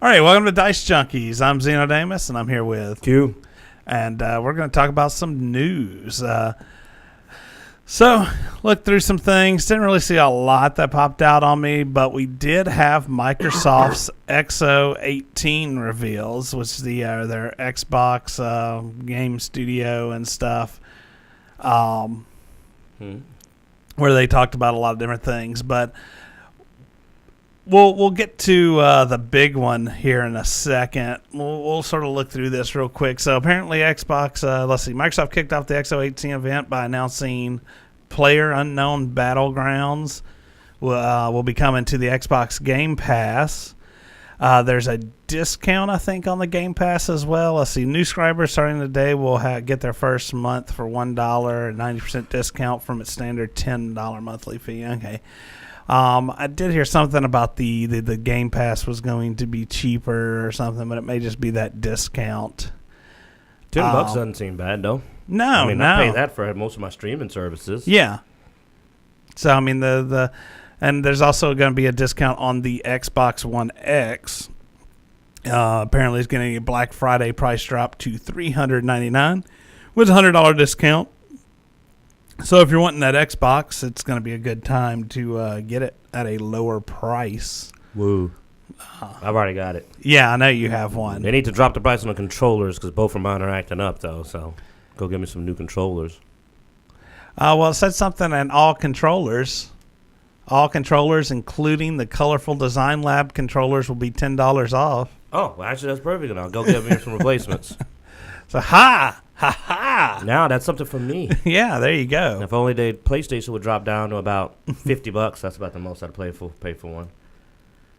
All right, welcome to Dicejunkies. I'm Xenodamus, and I'm here with Q. And we're going to talk about some news. So, looked through some things. Didn't really see a lot that popped out on me, but we did have Microsoft's XO18 reveals, which is their Xbox game studio and stuff, where they talked about a lot of different things. But We'll get to the big one here in a second. We'll sort of look through this real quick. So apparently Microsoft kicked off the XO18 event by announcing PlayerUnknown Battlegrounds will be coming to the Xbox Game Pass. There's a discount, I think, on the Game Pass as well. Let's see, new subscribers starting today will get their first month for $1, a 90% discount from its standard $10 monthly fee. Okay. I did hear something about the Game Pass was going to be cheaper or something, but it may just be that discount. $10 doesn't seem bad, though. No, I pay that for most of my streaming services. Yeah. So I mean and there's also going to be a discount on the Xbox One X. Apparently, it's getting a Black Friday price drop to $399 with a $100 discount. So if you're wanting that Xbox, it's going to be a good time to get it at a lower price. Woo. I've already got it. Yeah, I know you have one. They need to drop the price on the controllers because both of mine are acting up, though. So go get me some new controllers. Well, it said something in all controllers, including the Colorful Design Lab controllers, will be $10 off. Oh, well, actually, that's perfect. And I'll go get me some replacements. So, ha! Now that's something for me. Yeah, there you go. If only the PlayStation would drop down to about $50, that's about the most I'd pay for one.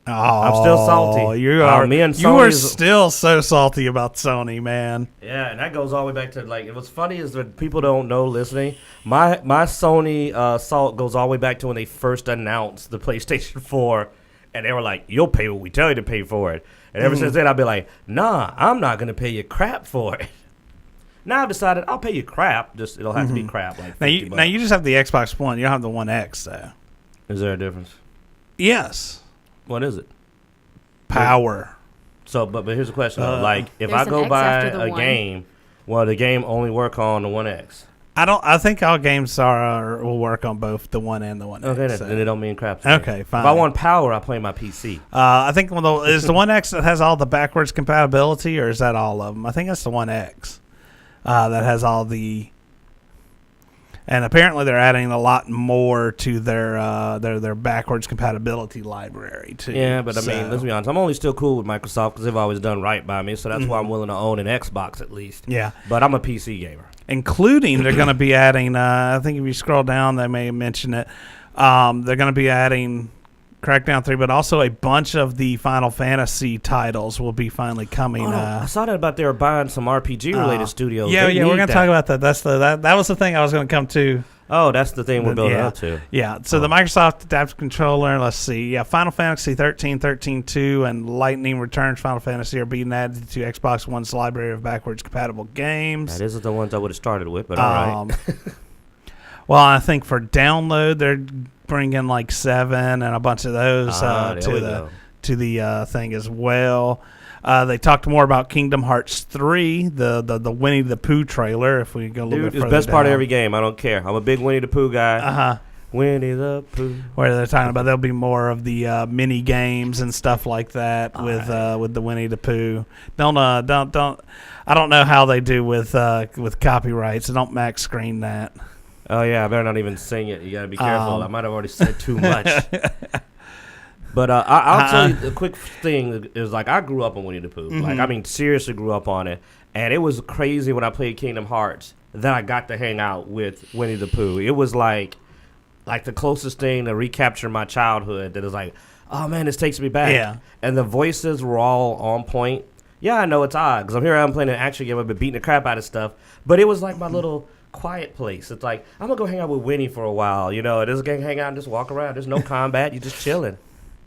Oh, I'm still salty. You are still so salty about Sony, man. Yeah, and that goes all the way back to, like, what's funny is that people don't know listening. My Sony salt goes all the way back to when they first announced the PlayStation 4, and they were like, you'll pay what we tell you to pay for it. And ever since then, I've been like, nah, I'm not going to pay you crap for it. Now I've decided I'll pay you crap. Just it'll have to be crap. Like $50. Now you just have the Xbox One. You don't have the One X though. Is there a difference? Yes. What is it? Power. So, but here's the question though. Like, if I go buy a game, will the game only work on the One X? I think all games will work on both the One and the One X. Okay, then it don't mean crap. Okay, fine. If I want power, I play my PC. I think is the One X that has all the backwards compatibility, or is that all of them? I think that's the One X. That has all the, and apparently they're adding a lot more to their backwards compatibility library too. Yeah, but I mean, let's be honest. I'm only still cool with Microsoft because they've always done right by me, so that's why I'm willing to own an Xbox at least. Yeah, but I'm a PC gamer. Including, they're going to be adding. I think if you scroll down, they may mention it. They're going to be adding Crackdown 3, but also a bunch of the Final Fantasy titles will be finally coming. I saw that about they were buying some RPG-related studios. Yeah, we're going to talk about that. That was the thing I was going to come to. Oh, that's the thing we're building up to. Yeah, so the Microsoft Adaptive Controller, let's see. Yeah, Final Fantasy 13, 13.2, and Lightning Returns Final Fantasy are being added to Xbox One's library of backwards compatible games. That isn't the ones I would have started with, but all right. Well, I think for download, they're bringing like 7 and a bunch of those to the thing as well. They talked more about Kingdom Hearts 3, the Winnie the Pooh trailer. If we go a little bit further, it's the best part of every game. I don't care. I'm a big Winnie the Pooh guy. Winnie the Pooh. Where they're talking about there'll be more of the mini games and stuff like that with the Winnie the Pooh. Don't. I don't know how they do with copyrights. So don't max screen that. Oh yeah, I better not even sing it. You gotta be careful. I might have already said too much. But I'll tell you the quick thing is, like, I grew up on Winnie the Pooh. Like, I mean, seriously grew up on it. And it was crazy when I played Kingdom Hearts that I got to hang out with Winnie the Pooh. It was like the closest thing to recapture my childhood that is like, oh man, this takes me back. Yeah. And the voices were all on point. Yeah, I know it's odd because I'm playing an action game. I've been beating the crap out of stuff. But it was like my little quiet place. It's like, I'm going to go hang out with Winnie for a while. You know, just hang out and just walk around. There's no combat. You're just chilling.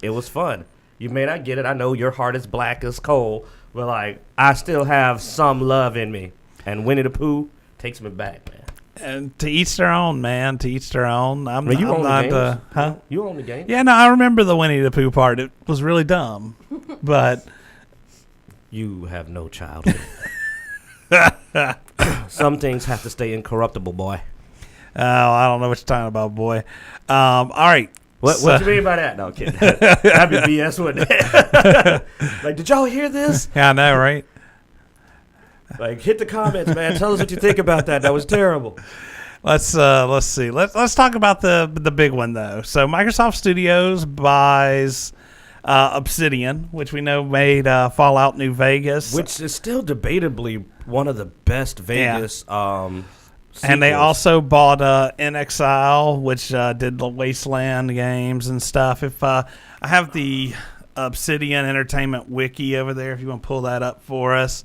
It was fun. You may not get it. I know your heart is black as coal, but like I still have some love in me. And Winnie the Pooh takes me back, man. And to each their own, man. To each their own. You own the game? You own the game? Yeah, no, I remember the Winnie the Pooh part. It was really dumb, but You have no childhood. Some things have to stay incorruptible, boy. Oh, I don't know what you're talking about, boy. All right. What you mean by that? No, kidding. That'd be BS, wouldn't it? Like, did y'all hear this? Yeah, I know, right? Like, hit the comments, man. Tell us what you think about that. That was terrible. Let's see. Let's talk about the big one though. So Microsoft Studios buys Obsidian, which we know made Fallout New Vegas, Which is still debatably one of the best Vegas and they sequels. also bought NXL, which did the Wasteland games and stuff. If I have the Obsidian Entertainment wiki over there, if you want to pull that up for us.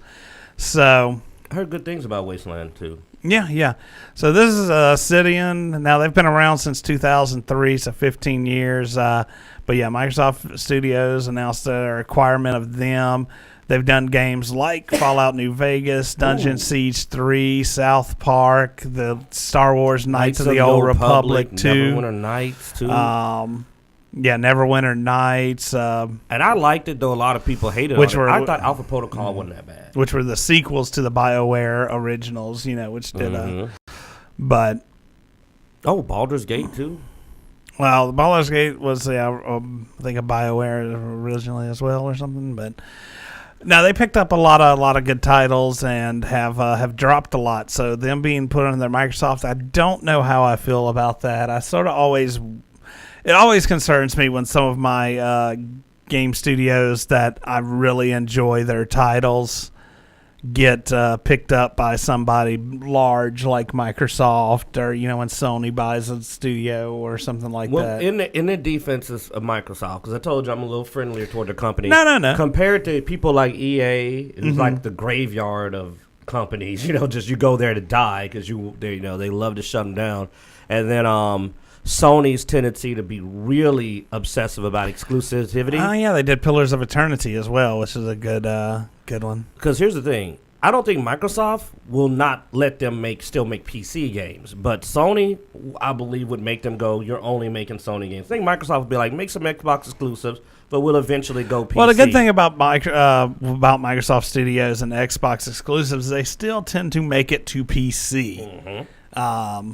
So I heard good things about Wasteland, too. yeah. So this is Obsidian. Now, they've been around since 2003, so 15 years. But yeah, Microsoft Studios announced a requirement of them. They've done games like Fallout New Vegas, Dungeon Siege 3, South Park, the Star Wars Knights of the Old Republic 2. Neverwinter Nights, too. Yeah, Neverwinter Nights. And I liked it, though a lot of people hated it. I thought Alpha Protocol wasn't that bad. Which were the sequels to the BioWare originals, which did but... Oh, Baldur's Gate, too? Well, the Baldur's Gate was, I think, a BioWare originally as well or something, but... No, they picked up a lot of good titles and have dropped a lot. So them being put under Microsoft, I don't know how I feel about that. I sort of it always concerns me when some of my game studios that I really enjoy their titles get picked up by somebody large like Microsoft, or when Sony buys a studio or something like that. In the defenses of Microsoft, because I told you I'm a little friendlier toward the company. No. Compared to people like EA, it's like the graveyard of companies. Just you go there to die because they love to shut them down, and then Sony's tendency to be really obsessive about exclusivity. Oh yeah, they did Pillars of Eternity as well, which is a good one. Because here's the thing. I don't think Microsoft will not let them still make PC games. But Sony, I believe, would make them go, you're only making Sony games. I think Microsoft would be like, make some Xbox exclusives, but we'll eventually go PC. Well, the good thing about Microsoft Studios and Xbox exclusives, they still tend to make it to PC. Mm-hmm.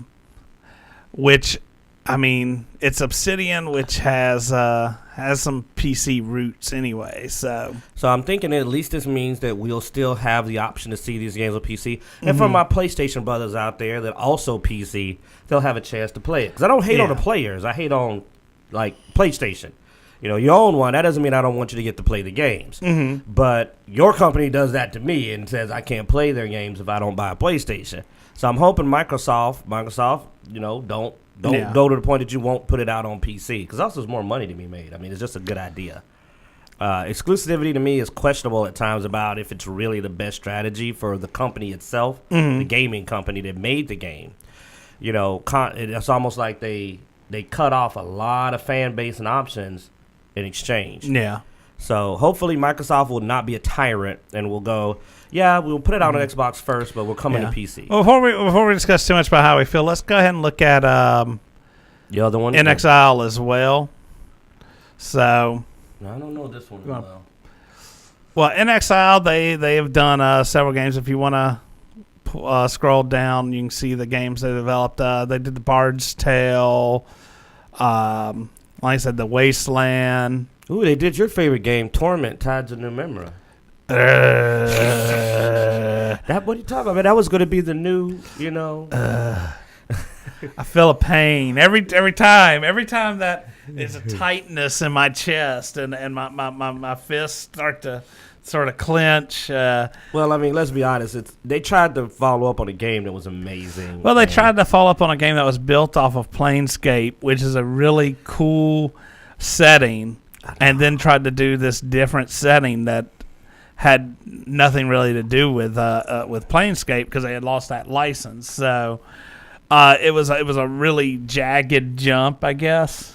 Which... I mean, it's Obsidian, which has some PC roots anyway. So I'm thinking at least this means that we'll still have the option to see these games on PC. And for my PlayStation brothers out there that also PC, they'll have a chance to play it. Because I don't hate on the players. I hate on, PlayStation. You own one. That doesn't mean I don't want you to get to play the games. Mm-hmm. But your company does that to me and says I can't play their games if I don't buy a PlayStation. So I'm hoping Microsoft, don't go to the point that you won't put it out on PC, because also there's more money to be made. I mean, it's just a good idea. Exclusivity to me is questionable at times about if it's really the best strategy for the company itself, the gaming company that made the game. It's almost like they cut off a lot of fan base and options in exchange. Yeah. So hopefully Microsoft will not be a tyrant and will go, we'll put it out on Xbox first, but we're coming to PC. Well, before we discuss too much about how we feel, let's go ahead and look at the other one, NXL as well. So I don't know this one as well. Well, NXL, they have done several games. If you want to scroll down, you can see the games they developed. They did the Bard's Tale, like I said, the Wasteland. Ooh, they did your favorite game, Torment: Tides of New Memory. That what are you talking about? That was going to be the new, I feel a pain every time that there's a tightness in my chest and my fists start to sort of clench. Well, I mean, let's be honest. They tried to follow up on a game that was amazing. Well, they tried to follow up on a game that was built off of Planescape, which is a really cool setting, and then tried to do this different setting that had nothing really to do with Planescape because they had lost that license. So it was a really jagged jump, I guess.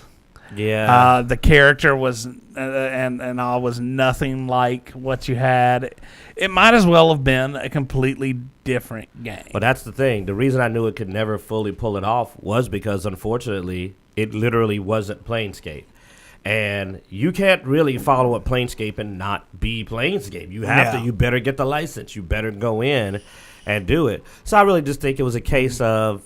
Yeah. The character was and all was nothing like what you had. It might as well have been a completely different game. Well, that's the thing. The reason I knew it could never fully pull it off was because, unfortunately, it literally wasn't Planescape. And you can't really follow up Planescape and not be Planescape. You have to. You better get the license. You better go in and do it. So I really just think it was a case of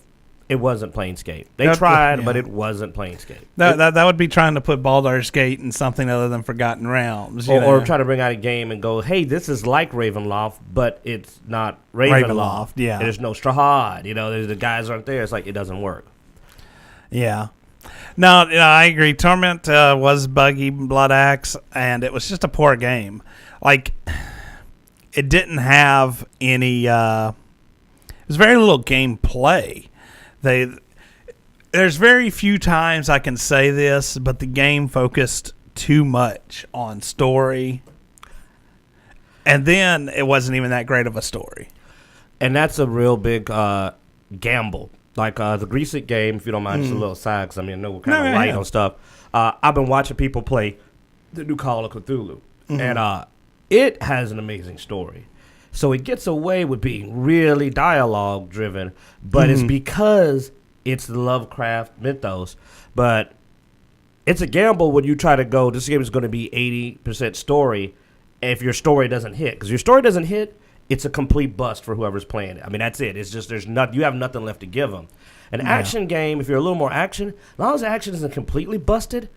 it wasn't Planescape. They tried, but it wasn't Planescape. That would be trying to put Baldur's Gate in something other than Forgotten Realms. Or try to bring out a game and go, hey, this is like Ravenloft, but it's not Ravenloft. Yeah. There's no Strahd. The guys aren't there. It's like it doesn't work. Yeah. No, I agree. Torment was buggy, Blood Axe, and it was just a poor game. Like, it didn't have any. It was very little gameplay. There's very few times I can say this, but the game focused too much on story, and then it wasn't even that great of a story. And that's a real big gamble. Like the Greasic game, if you don't mind, just a little side, because I know we're kind of light on stuff. I've been watching people play the new Call of Cthulhu, and it has an amazing story. So it gets away with being really dialogue-driven, but it's because it's the Lovecraft mythos. But it's a gamble when you try to go, this game is going to be 80% story if your story doesn't hit. Because your story doesn't hit, it's a complete bust for whoever's playing it. I mean, that's it. It's just you have nothing left to give them. An action game, if you're a little more action, as long as the action isn't completely busted,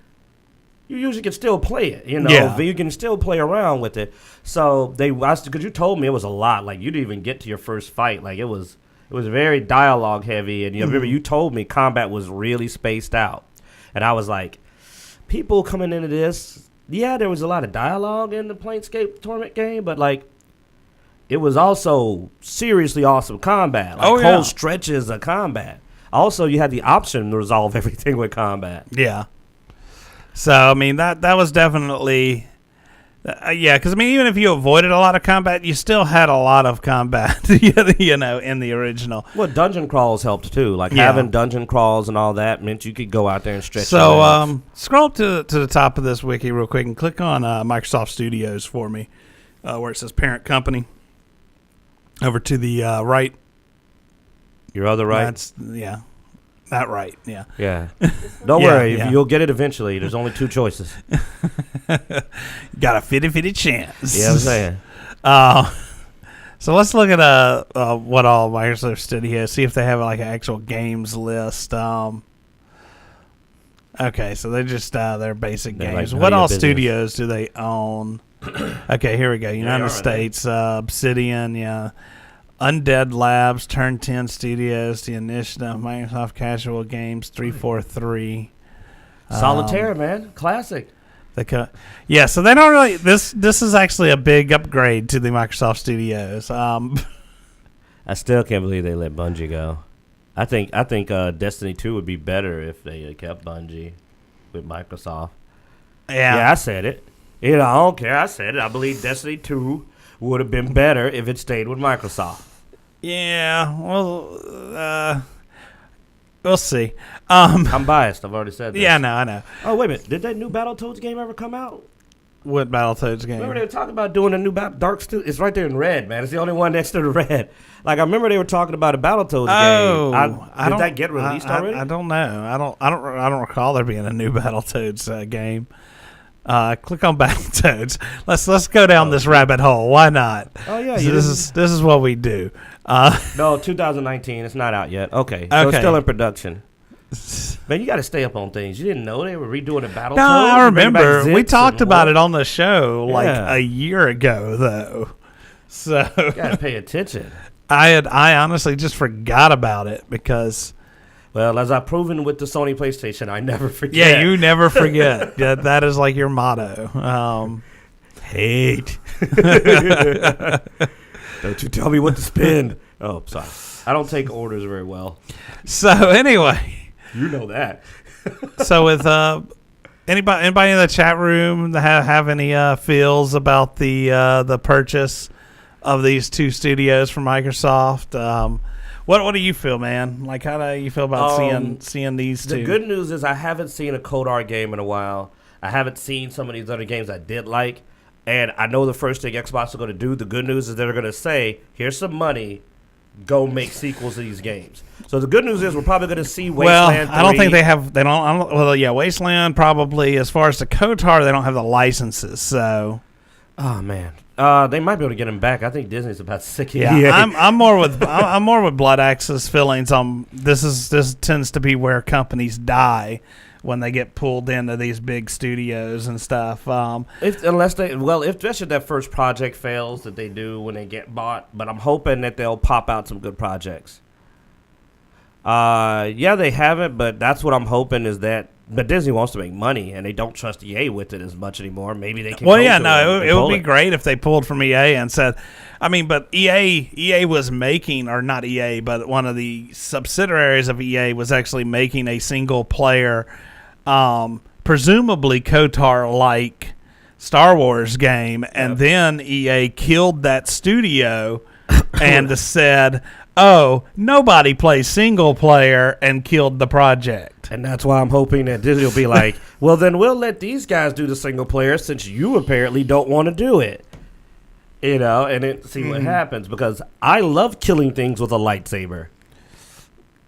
you usually can still play it. You can still play around with it. So because you told me it was a lot. Like you didn't even get to your first fight. Like it was very dialogue heavy. And remember you told me combat was really spaced out, and I was like, people coming into this, there was a lot of dialogue in the Planescape Torment game, but like. It was also seriously awesome combat. Whole stretches of combat. Also, you had the option to resolve everything with combat. Yeah. So, I mean, that was definitely... because, I mean, even if you avoided a lot of combat, you still had a lot of combat, in the original. Well, dungeon crawls helped, too. Having dungeon crawls and all that meant you could go out there and stretch. So, scroll up to the top of this wiki real quick and click on Microsoft Studios for me, where it says parent company. Over to the right. Your other right? That right, yeah. Yeah. Don't worry, you'll get it eventually. There's only two choices. Got a 50-50 chance. Yeah, I'm saying. So let's look at what all Microsoft Studios, see if they have an actual games list. Okay, so they're just their basic games. What all studios do they own? Okay, here we go. United States, Obsidian, Undead Labs, Turn 10 Studios, The Initiative, Microsoft Casual Games, 343. Solitaire, man. Classic. So they don't really... This is actually a big upgrade to the Microsoft Studios. I still can't believe they let Bungie go. I think Destiny 2 would be better if they had kept Bungie with Microsoft. Yeah, I said it. I don't care. I said it. I believe Destiny 2 would have been better if it stayed with Microsoft. Yeah, well, we'll see. I'm biased. I've already said this. Yeah, I know. Oh, wait a minute. Did that new Battletoads game ever come out? What Battletoads game? Remember they were talking about doing a new Dark Studio? It's right there in red, man. It's the only one next to the red. I remember they were talking about a Battletoads game. Did that get released already? I don't know. I don't recall there being a new Battletoads game. Click on Battletoads. Let's go down this rabbit hole. Why not? Oh yeah, this is what we do. No, 2019. It's not out yet. Okay, so it's still in production. Man, you got to stay up on things. You didn't know they were redoing a Battletoads? No, I remember. We talked about it on the show a year ago, though. So you got to pay attention. I honestly just forgot about it because... Well, as I've proven with the Sony PlayStation, I never forget. Yeah, you never forget. That is like your motto. Hate. Don't you tell me what to spend. Oh, sorry. I don't take orders very well. So anyway, you know that. So with anybody in the chat room that have any feels about the purchase of these two studios from Microsoft? What do you feel, man? How do you feel about seeing these two? The good news is I haven't seen a Cold Art game in a while. I haven't seen some of these other games I did like. And I know the first thing Xbox is going to do, the good news is they're going to say, here's some money. go make sequels to these games. So the good news is we're probably going to see Well, Wasteland 3. I don't think they have. They don't. I don't well, yeah, Wasteland probably. As far as the KOTOR, they don't have the licenses. So, Oh man, they might be able to get him back. I think Disney's about sick of yeah, EA. I'm more with I'm more with Blood Axe's feelings. This tends to be where companies die when they get pulled into these big studios and stuff. If especially that first project fails that they do when they get bought, but I'm hoping that they'll pop out some good projects. Yeah, they haven't, but that's what I'm hoping is that. But Disney wants to make money, and they don't trust EA with it as much anymore. Maybe they can. Well, yeah, no, it would be great if they pulled from EA and said, I mean, but EA was making, or not EA, but one of the subsidiaries of EA was actually making a single player, presumably KOTOR-like Star Wars game, and then EA killed that studio and said, oh, nobody plays single player, and killed the project. And that's why I'm hoping that Disney will be like, well, then we'll let these guys do the single player since you apparently don't want to do it. You know, and then see what happens, because I love killing things with a lightsaber.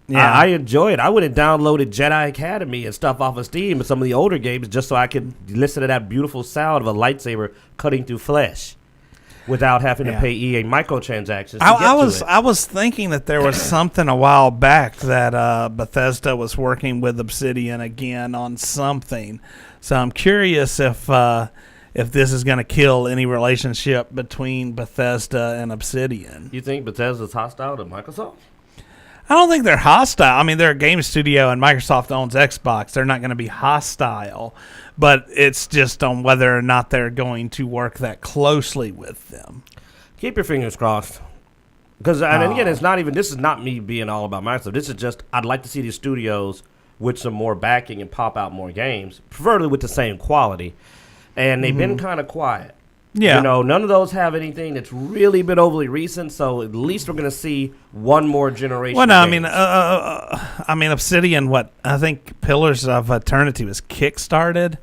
Yeah, I enjoy it. I would have downloaded Jedi Academy and stuff off of Steam and some of the older games just so I could listen to that beautiful sound of a lightsaber cutting through flesh without having to pay EA microtransactions. I was thinking that there was something a while back that Bethesda was working with Obsidian again on something. So I'm curious if this is going to kill any relationship between Bethesda and Obsidian. You think Bethesda's hostile to Microsoft? I don't think they're hostile. I mean, they're a game studio, and Microsoft owns Xbox. They're not going to be hostile, but it's just on whether or not they're going to work that closely with them. Keep your fingers crossed. Because, and again, it's not even, this is not me being all about Microsoft. This is just, I'd like to see these studios with some more backing and pop out more games, preferably with the same quality. And they've been kind of quiet. Yeah. You know, none of those have anything that's really been overly recent, so at least we're going to see one more generation. Well, no, I mean, Obsidian, I think Pillars of Eternity was kickstarted.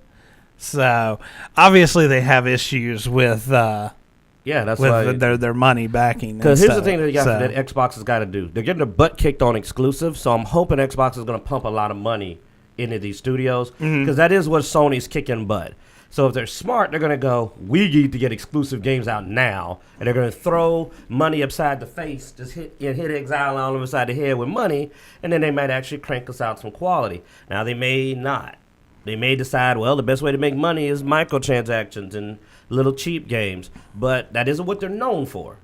So, obviously they have issues with that's why their money backing. Because here's the thing that Xbox has got to do. They're getting their butt kicked on exclusive, so I'm hoping Xbox is going to pump a lot of money into these studios, because that is what Sony's kicking butt. So if they're smart, they're going to go, we need to get exclusive games out now. And they're going to throw money upside the face, just hit Exile all upside the head with money, and then they might actually crank us out some quality. Now, they may not. They may decide, well, the best way to make money is microtransactions and little cheap games. But that isn't what they're known for.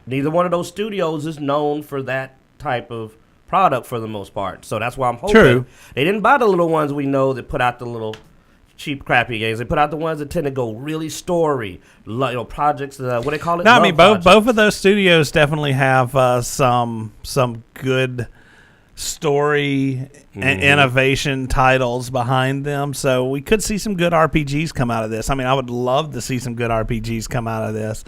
Neither one of those studios is known for that type of product for the most part. So that's why I'm hoping. True. They didn't buy the little ones we know that put out the little cheap, crappy games. They put out the ones that tend to go really story, projects. What do they call it? No, I mean both of those studios definitely have some good story and innovation titles behind them. So we could see some good RPGs come out of this. I mean, I would love to see some good RPGs come out of this.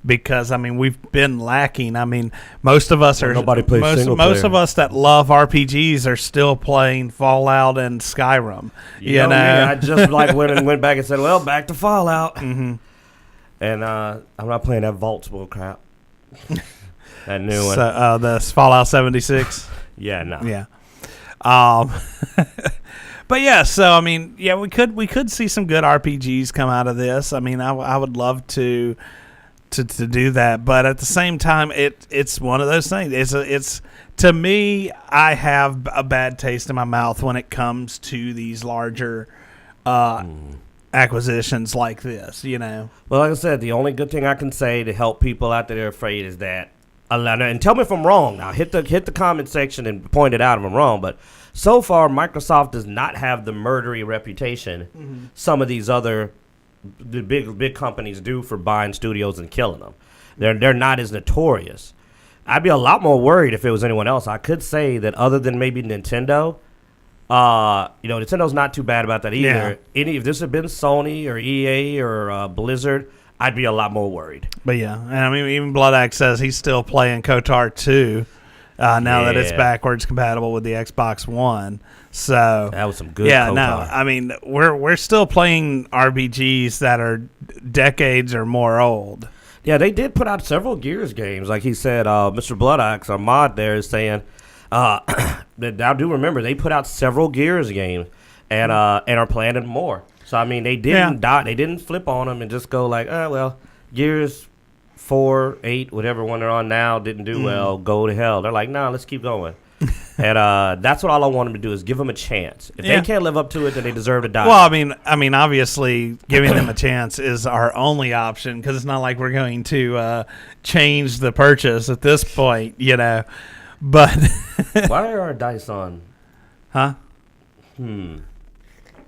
Because we've been lacking. I mean, most of us are nobody plays single player. Most of us that love RPGs are still playing Fallout and Skyrim. You know? I just went back and said, well, back to Fallout. And I'm not playing that Vault bull crap. That new one. So, the Fallout 76. Yeah, no. Yeah. But yeah, so we could see some good RPGs come out of this. I mean, I would love to do that, but at the same time, it's one of those things. It's to me, I have a bad taste in my mouth when it comes to these larger acquisitions like this. You know. Well, like I said, the only good thing I can say to help people out there that are afraid is that, and tell me if I'm wrong. Now, hit the comment section and point it out if I'm wrong. But so far, Microsoft does not have the murdery reputation some of these other the big companies do for buying studios and killing them. They're not as notorious. I'd be a lot more worried if it was anyone else. I could say that other than maybe Nintendo, Nintendo's not too bad about that either. Yeah. If this had been Sony or EA or Blizzard, I'd be a lot more worried. But yeah, and even Blood Axe says he's still playing KOTOR 2 now that it's backwards compatible with the Xbox One. So that was some good. Yeah, KOTOR. We're still playing RPGs that are decades or more old. Yeah, they did put out several Gears games. Like he said, Mr. Bloodaxe, our mod there, is saying, I do remember they put out several Gears games and are planning more. So, I mean, they didn't die. They didn't flip on them and just go like, well, Gears 4, 8, whatever one they're on now didn't do well, go to hell. They're like, no, let's keep going. And that's what all I want them to do is give them a chance. If they can't live up to it, then they deserve to die. Well, I mean, obviously, giving them a chance is our only option because it's not like we're going to change the purchase at this point, you know. But why are our dice on? Huh?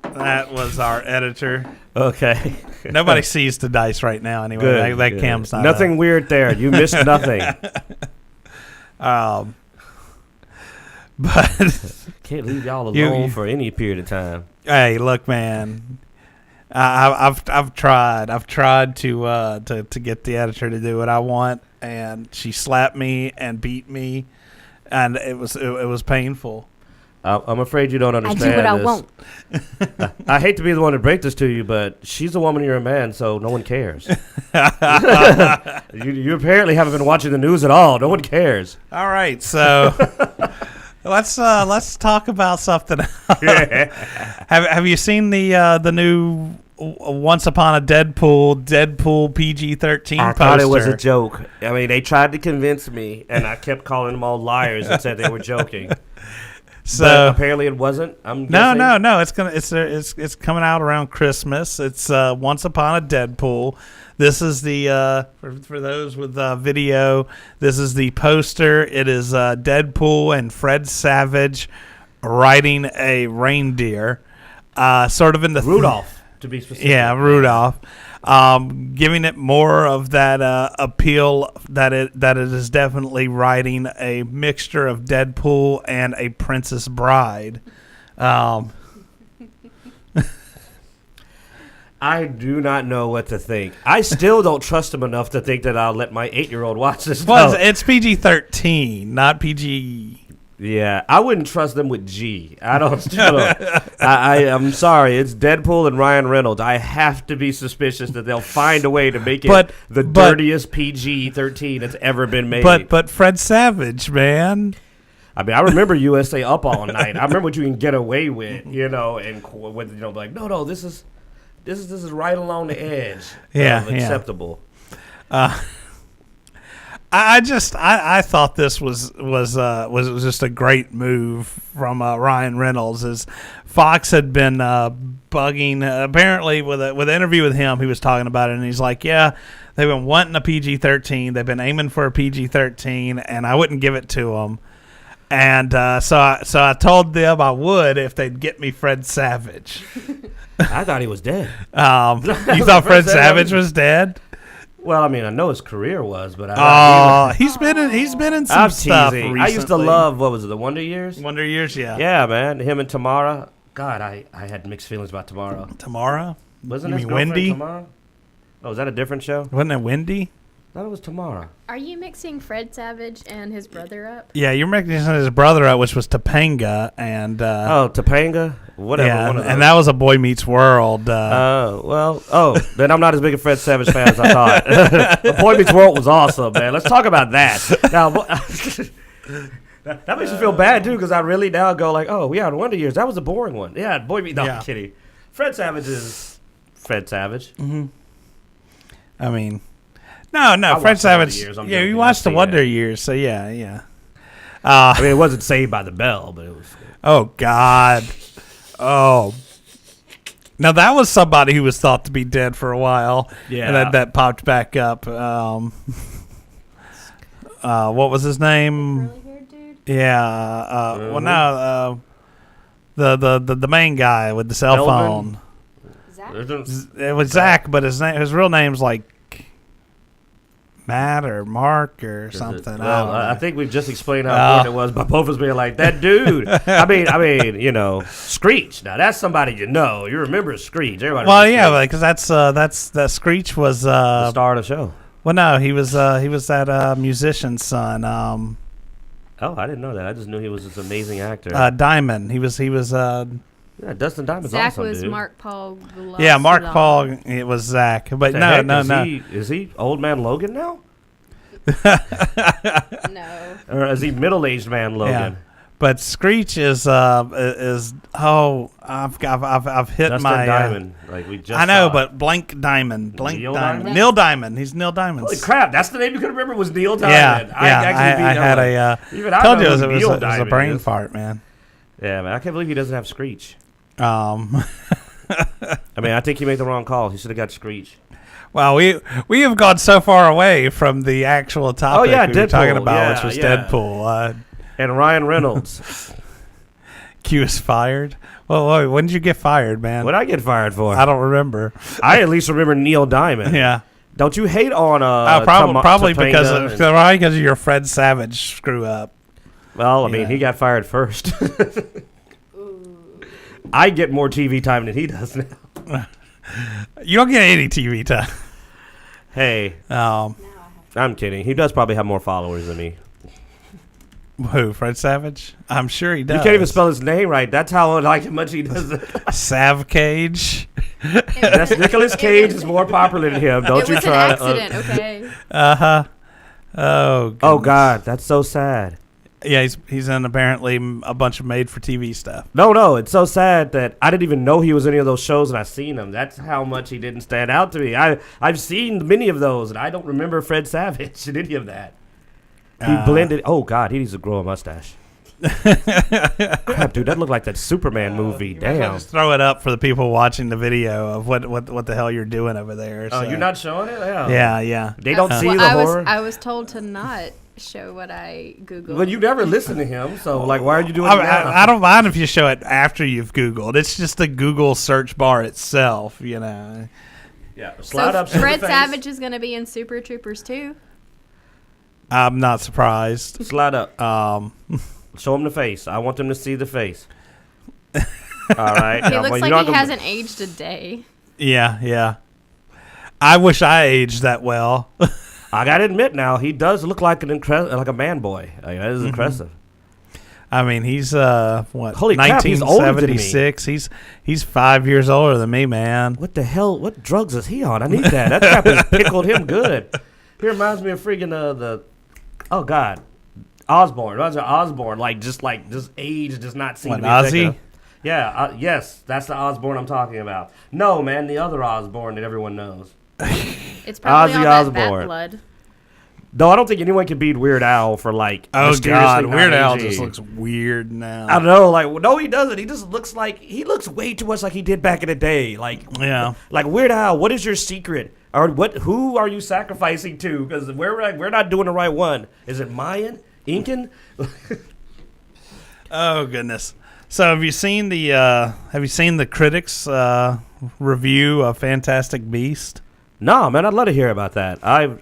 That was our editor. Okay. Nobody sees the dice right now anyway. Good, that good. cam's not nothing up. Weird there. You missed nothing. But can't leave y'all alone for any period of time. Hey, look, man. I've tried. I've tried to get the editor to do what I want, and she slapped me and beat me, and it was painful. I'm afraid you don't understand. I do what I want. I hate to be the one to break this to you, but she's a woman, you're a man, so no one cares. you apparently haven't been watching the news at all. No one cares. All right, so let's talk about something else. Have you seen the new Once Upon a Deadpool PG-13 poster? I thought it was a joke. I mean, they tried to convince me, and I kept calling them all liars and said they were joking. So but apparently it wasn't. I'm guessing. No. It's coming out around Christmas. It's Once Upon a Deadpool. This is the for those with video. This is the poster. It is Deadpool and Fred Savage riding a reindeer, sort of in the Rudolph to be specific. Yeah, Rudolph. Giving it more of that appeal that it is definitely riding a mixture of Deadpool and a Princess Bride. I do not know what to think. I still don't trust him enough to think that I'll let my 8-year-old watch this. Well, it's PG-13, not PG. Yeah, I wouldn't trust them with G. I don't. I'm sorry. It's Deadpool and Ryan Reynolds. I have to be suspicious that they'll find a way to make it the dirtiest PG-13 that's ever been made. But Fred Savage, man. I mean, I remember USA Up All Night. I remember what you can get away with, and with like, no, this is right along the edge. Yeah, acceptable. I thought this was just a great move from Ryan Reynolds. As Fox had been bugging, apparently with an interview with him, he was talking about it, and he's like, "Yeah, they've been wanting a PG-13. They've been aiming for a PG-13, and I wouldn't give it to them." And so I told them I would if they'd get me Fred Savage. I thought he was dead. You thought Fred Savage was dead? Well, I mean, I know his career was, but he's been in some stuff recently. I used to love, what was it, the Wonder Years? Wonder Years, yeah. Yeah, man. Him and Tamara. God, I had mixed feelings about Tamara. Tamara? Wasn't you his mean Wendy? Tamara? Oh, was that a different show? Wasn't it Wendy? I thought it was Tamara. Are you mixing Fred Savage and his brother up? Yeah, you're mixing his brother up, which was Topanga, and Topanga, whatever. Yeah, one of those. and that was a Boy Meets World. Then I'm not as big a Fred Savage fan as I thought. The Boy Meets World was awesome, man. Let's talk about that. Now, that makes me feel bad too, because I really now go like, oh yeah, Wonder Years, that was a boring one. Yeah, Boy Meets. No, I'm kidding. Fred Savage is Fred Savage. Mm-hmm. I mean. No, Fred Savage. Yeah, you watched the Wonder Years, so yeah. I mean, it wasn't Saved by the Bell, but it was. Oh God. Oh. Now that was somebody who was thought to be dead for a while. Yeah. And that popped back up. What was his name? Curly-haired dude? Yeah. Well, no. The main guy with the cell phone. Zach? It was Zach, but his real name's like Matt or Mark or something. Well, I think we've just explained how important it was by both of us being like, that dude. I mean, Screech. Now, that's somebody you know. You remember Screech. Everybody. Well, yeah, because that Screech was the star of the show. Well, no, he was that musician's son. Oh, I didn't know that. I just knew he was this amazing actor. Diamond. He was Yeah, Dustin Diamond's Zach awesome, was dude. Mark Paul. Yeah, Mark Paul. It was Zach, but no. Is he Old Man Logan now? No. Or is he middle-aged man Logan? Yeah. But Screech is I've hit Dustin my Diamond, like we just I know, saw. but blank Diamond, Neil Diamond? Neil Diamond. He's Neil Diamond. Holy crap, that's the name you could remember was Neil Yeah, Diamond. I had a even I told know you who it was Neil a Diamond brain is. fart, man. Yeah, man, I can't believe he doesn't have Screech. I mean, I think he made the wrong call. He should have got Screech. Well, we have gone so far away from the actual topic we were talking Deadpool. about, which was Yeah. Deadpool. And Ryan Reynolds. Q is fired. Well, when did you get fired, man? What'd I get fired for? I don't remember. I at least remember Neil Diamond. Yeah. Don't you hate on Probably because Topanga of your Fred Savage screw up. Well, I mean, Yeah. he got fired first. I get more TV time than he does now. You don't get any TV time. Hey, I'm kidding. He does probably have more followers than me. Who? Fred Savage? I'm sure he does. You can't even spell his name right. That's how much he does it. Savcage. That's Nicolas Cage is more popular than him. Don't It you was an try accident, to. okay? Oh. Oh goodness. God, that's so sad. Yeah, he's in apparently a bunch of made-for-TV stuff. No, it's so sad that I didn't even know he was in any of those shows, and I seen him. That's how much he didn't stand out to me. I've seen many of those, and I don't remember Fred Savage in any of that. He blended. Oh God, he needs to grow a mustache. Crap, dude, that looked like that Superman movie. Damn. Just throw it up for the people watching the video of what the hell you're doing over there. Oh, so. you're not showing it? Yeah. They don't see Well, the horror. I was told to not show what I Googled. Well, you never listen to him, so like, why are you doing it now? I don't mind if you show it after you've Googled. It's just the Google search bar itself, you know. Yeah, slide so up. show Fred the face. Savage is going to be in Super Troopers too. I'm not surprised. Slide up. Show him the face. I want them to see the face. All right. He Now, looks well, like you're not he gonna- hasn't aged a day. Yeah. I wish I aged that well. I gotta admit, now he does look like like a man boy. Like, that is impressive. I mean, he's what? Holy crap, he's older than me. 1976. He's 5 years older than me, man. What the hell? What drugs is he on? I need that. That crap has pickled him good. He reminds me of freaking the. Oh God, Osborne. Reminds me of Osborne. Just age does not seem What, to be Ozzy? affecting him. Yeah. Yes, that's the Osborne I'm talking about. No, man, the other Osborne that everyone knows. It's probably Ozzy all that bat Osbourne. blood. No, I don't think anyone can beat Weird Al for like. Oh mysteriously God, not Weird Al aging. just looks weird now. I don't know, like no, he doesn't. He just looks like he looks way too much like he did back in the day. Like Yeah. like Weird Al, what is your secret? Or who are you sacrificing to? Because we're not doing the right one. Is it Mayan, Incan? Oh goodness. So have you seen the critics review of Fantastic Beast? No, man, I'd love to hear about that. I'm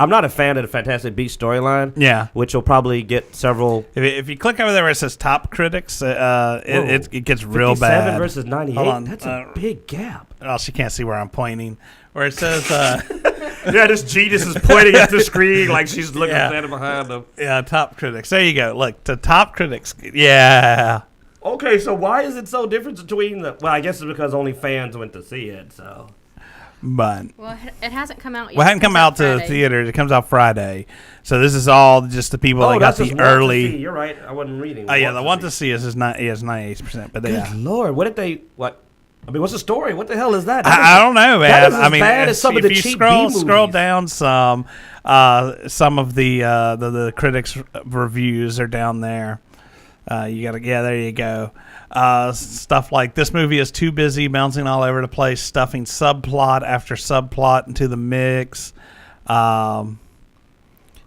not a fan of the Fantastic Beasts storyline. Yeah. Which will probably get several. If you click over there where it says top critics, it gets real 57 bad. versus 98. Hold on, That's a big gap. Oh, she can't see where I'm pointing. Where it says, Yeah, this genius is pointing at the screen like she's looking Yeah. standing behind him. yeah, top critics. There you go. Look, the top critics. Yeah. Okay, so why is it so different between the? Well, I guess it's because only fans went to see it. So But Well, it hasn't come out yet. well, it hadn't It come comes out to the Friday. theater. It comes out Friday. So this is all just the people that got that's the just want to see. early. You're right. I wasn't reading. Oh yeah, the want to see is not 98%. But Good yeah, Lord, what did they? What? I mean, what's the story? What the hell is that? I don't know, man. That is as I mean, bad as some of if the you cheap scroll B-movies. down some of the critics reviews are down there. You gotta, yeah, there you go. Stuff like this movie is too busy bouncing all over the place, stuffing subplot after subplot into the mix.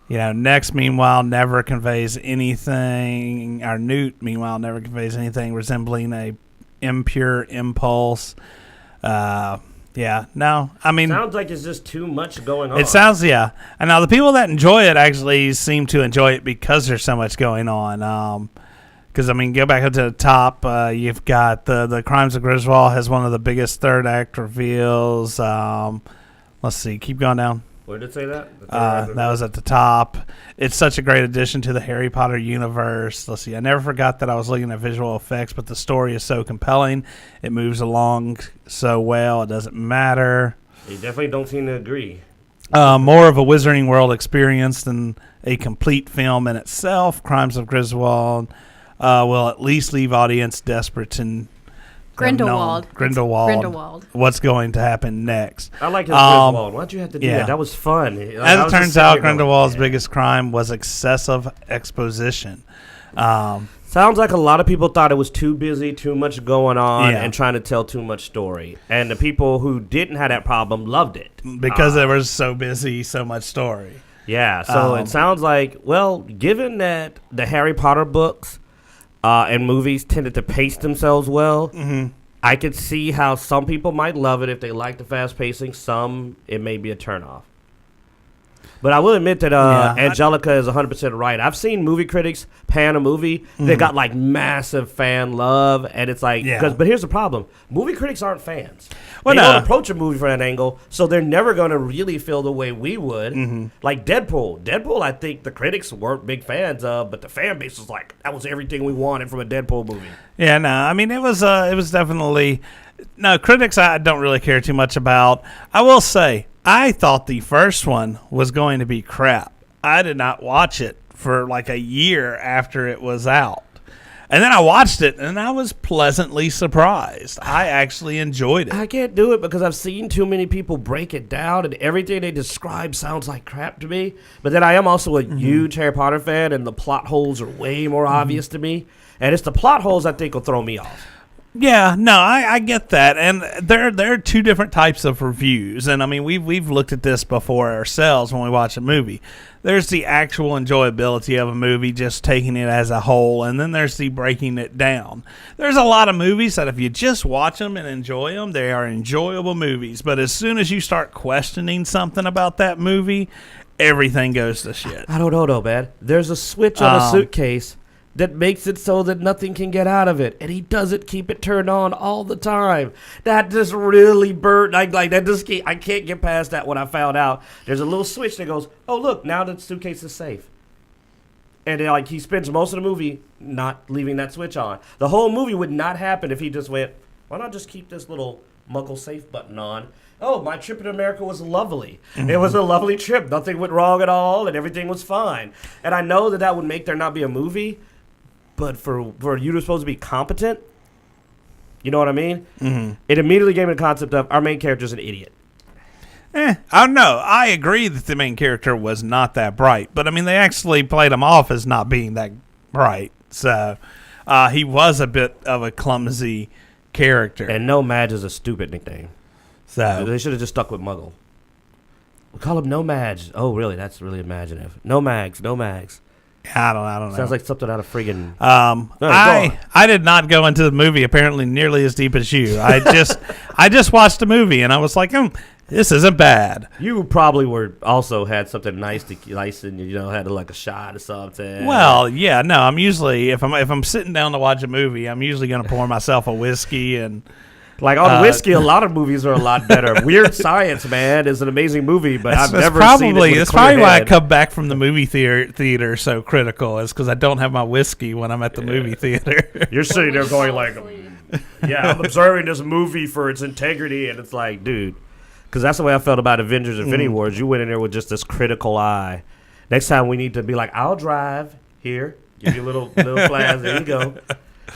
Next, meanwhile, never conveys anything. Our Newt, meanwhile, never conveys anything resembling a impure impulse. No, I mean, Sounds like it's just too much going on. it sounds, yeah. And now the people that enjoy it actually seem to enjoy it because there's so much going on. Because, I mean, go back up to the top. You've got the Crimes of Griswold has one of the biggest third act reveals. Let's see. Keep going down. Where did it say that? That was at the top. It's such a great addition to the Harry Potter universe. Let's see. I never forgot that I was looking at visual effects, but the story is so compelling. It moves along so well. It doesn't matter. You definitely don't seem to agree. More of a Wizarding World experience than a complete film in itself. Crimes of Griswold will at least leave audience desperate to Grindelwald. Grindelwald. What's going to happen next? I like his Griswold. Why'd you have to do that? That was fun. As it turns out, Grindelwald's biggest crime was excessive exposition. Sounds like a lot of people thought it was too busy, too much going on, and trying to tell too much story. And the people who didn't have that problem loved it. Because it was so busy, so much story. Yeah, so it sounds like, well, given that the Harry Potter books and movies tended to pace themselves well, I could see how some people might love it if they like the fast pacing. Some, it may be a turnoff. But I will admit that Angelica is 100% right. I've seen movie critics pan a movie. They got like massive fan love. And it's like, but here's the problem. Movie critics aren't fans. They don't approach a movie from that angle. So they're never going to really feel the way we would. Like Deadpool. Deadpool, I think the critics weren't big fans of, but the fan base was like, that was everything we wanted from a Deadpool movie. Yeah, no, I mean, it was definitely, no, critics I don't really care too much about. I will say, I thought the first one was going to be crap. I did not watch it for like a year after it was out. And then I watched it, and I was pleasantly surprised. I actually enjoyed it. I can't do it because I've seen too many people break it down, and everything they describe sounds like crap to me. But then I am also a huge Harry Potter fan, and the plot holes are way more obvious to me. And it's the plot holes I think will throw me off. Yeah, no, I get that, and there are two different types of reviews, and I mean we've looked at this before ourselves when we watch a movie. There's the actual enjoyability of a movie, just taking it as a whole, and then there's the breaking it down. There's a lot of movies that if you just watch them and enjoy them, they are enjoyable movies, but as soon as you start questioning something about that movie, everything goes to shit. I don't know though, man. There's a switch on a suitcase that makes it so that nothing can get out of it, and he doesn't keep it turned on all the time. That just really burnt. I can't get past that when I found out. There's a little switch that goes, oh look, now the suitcase is safe. And then, like, he spends most of the movie not leaving that switch on. The whole movie would not happen if he just went, why not just keep this little Muggle safe button on? Oh, my trip in America was lovely. It was a lovely trip. Nothing went wrong at all, and everything was fine. And I know that would make there not be a movie. But for you to supposed to be competent, you know what I mean? It immediately gave me the concept of our main character's an idiot. I don't know. I agree that the main character was not that bright, but I mean they actually played him off as not being that bright. So he was a bit of a clumsy character. And No Madge is a stupid nickname. So they should have just stuck with Muggle. We call him No Madge. Oh, really? That's really imaginative. No Mags. I don't know. Sounds like something out of friggin'. I did not go into the movie apparently nearly as deep as you. I just watched the movie and I was like, this isn't bad. You probably also had something nice and had like a shot or something. Well, yeah, no. I'm usually if I'm sitting down to watch a movie, I'm usually going to pour myself a whiskey and. Like on whiskey, a lot of movies are a lot better. Weird Science, man, is an amazing movie, but I've never seen it. That's probably why I come back from the movie theater so critical, is because I don't have my whiskey when I'm at the movie theater. You're sitting there going like, I'm observing this movie for its integrity, and it's like, dude, because that's the way I felt about Avengers Infinity Wars. You went in there with just this critical eye. Next time we need to be like, I'll drive here, give you a little flash, there you go.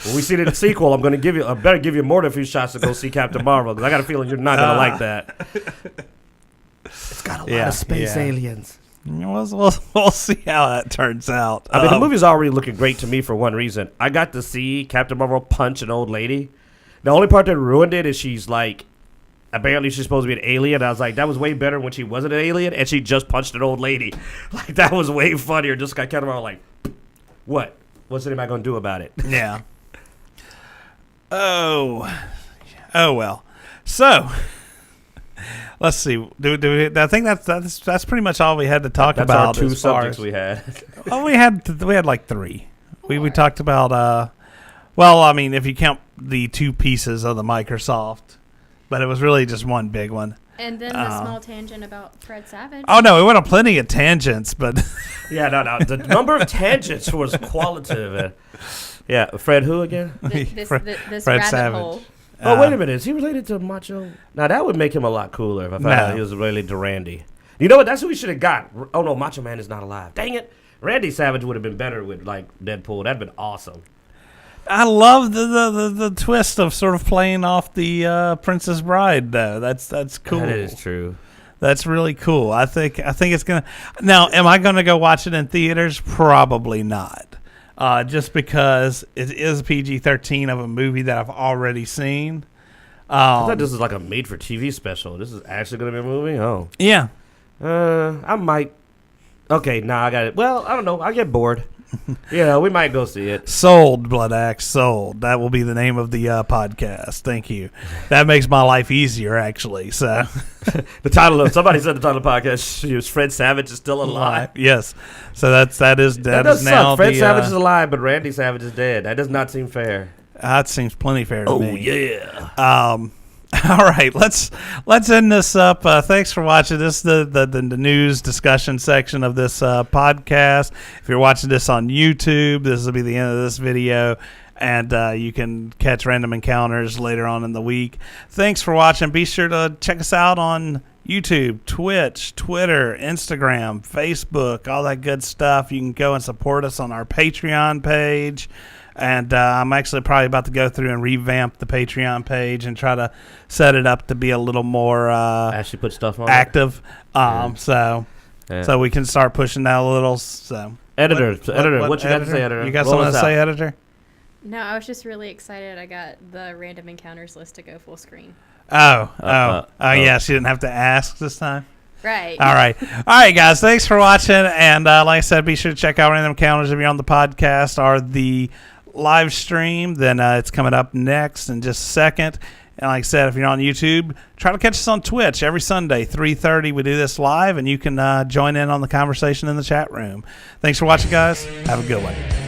When we see the sequel, I better give you more than a few shots to go see Captain Marvel, because I got a feeling you're not going to like that. It's got a lot of space aliens. We'll see how that turns out. I mean, the movie's already looking great to me for one reason. I got to see Captain Marvel punch an old lady. The only part that ruined it is she's like, apparently she's supposed to be an alien. I was like, that was way better when she wasn't an alien, and she just punched an old lady. Like, that was way funnier. Just got Captain Marvel like, what? What's anybody going to do about it? Yeah. Oh well. So let's see. I think that's pretty much all we had to talk about. That's our two subjects we had. Well, we had like three. We talked about well, I mean, if you count the two pieces of the Microsoft, but it was really just one big one. And then the small tangent about Fred Savage. Oh no, we went on plenty of tangents, but Yeah, no. The number of tangents was qualitative. Yeah, Fred who again? This Fred rabbit Savage. hole. Oh, wait a minute. Is he related to Macho? Now, that would make him a lot cooler if I found out he was related to Randy. You know what? That's who we should have got. Oh, no, Macho Man is not alive. Dang it. Randy Savage would have been better with, like, Deadpool. That'd been awesome. I love the twist of sort of playing off the Princess Bride, though. That's cool. That is true. That's really cool. I think it's gonna. Now, am I gonna go watch it in theaters? Probably not. Just because it is PG-13 of a movie that I've already seen. I thought this was like a made-for-TV special. This is actually going to be a movie? Oh. Yeah. I might. Okay, I got it. Well, I don't know. I get bored. Yeah, we might go see it. Sold, Blood Axe, sold. That will be the name of the podcast. Thank you. That makes my life easier, actually. So, Somebody said the title of the podcast is Fred Savage is still alive. Yes. So that is does now suck. Fred the, Savage is alive, but Randy Savage is dead. That does not seem fair. That seems plenty fair to me. Oh yeah. All right, let's end this up. Thanks for watching. This is the news discussion section of this podcast. If you're watching this on YouTube, this will be the end of this video, and you can catch Random Encounters later on in the week. Thanks for watching. Be sure to check us out on YouTube, Twitch, Twitter, Instagram, Facebook, all that good stuff. You can go and support us on our Patreon page. And I'm actually probably about to go through and revamp the Patreon page and try to set it up to be a little more actually put stuff on active. So we can start pushing that a little. So editor, what you got to say, editor? You got something to say, editor? No, I was just really excited. I got the Random Encounters list to go full screen. Yeah, she didn't have to ask this time. Right. All right, guys. Thanks for watching. And like I said, be sure to check out Random Encounters if you're on the podcast or the live stream. Then it's coming up next in just a second. And like I said, if you're on YouTube, try to catch us on Twitch every Sunday, 3:30. We do this live, and you can join in on the conversation in the chat room. Thanks for watching, guys. Have a good one.